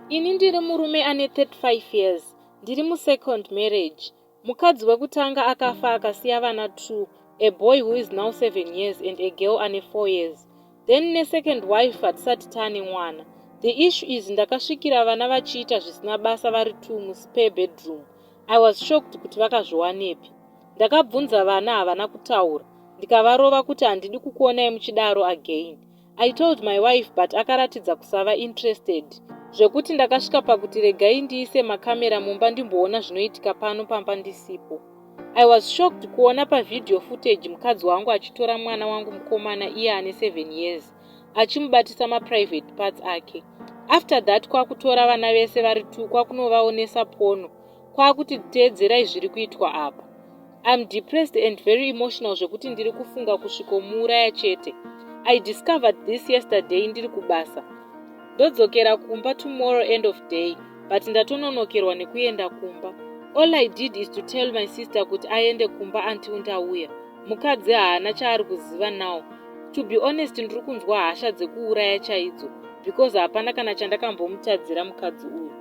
Ini ndiri murume ane 35 years. Ndiri mu-second marriage. Mukadzi wekutanga akafa akasiya vana 2, a boy who is now 7 years and a girl ane 4 years. Then ne-second wife hatisati taane mwana. The issue is ndakasvikira vana vachiita zvisina basa vari 2 muspare bedroom. I was shocked kuti vakazviwanepi. Ndakabvunza vana havana kutaura. Ndikavarova kuti handidi kukuonai muchidaro again. I told my wife but akaratidza kusava interested. Zvekuti ndakasvika pakuti regai ndiise makamera mumba ndimboona zvinoitika pano pamba ndisipo. I was shocked kuona pavideo footage mukadzi wangu achitora mwana wangu mukomana iye ane 7 years achimubatisa maprivate parts ake. After that kwakutora vana vese vari 2 kwakunovaonesa pono. Kwakuti teedzerai zviri kuitwa apa. I'm depressed and very emotional zvekuti ndiri kufunga kusvikomuuraya chete. I discovered this yesterday ndiri kubasa. Ndodzokera kumba tomorrow end of day, but ndatononokerwa nekuenda kumba. All I did is to tell my sister kuti aende kumba until ndauya. Mukadzi haana chaari kuziva now. To be honest ndiri kunzwa hasha dzekuuraya chaidzo, because hapana kana chandakambomutadzira mukadzi uyu.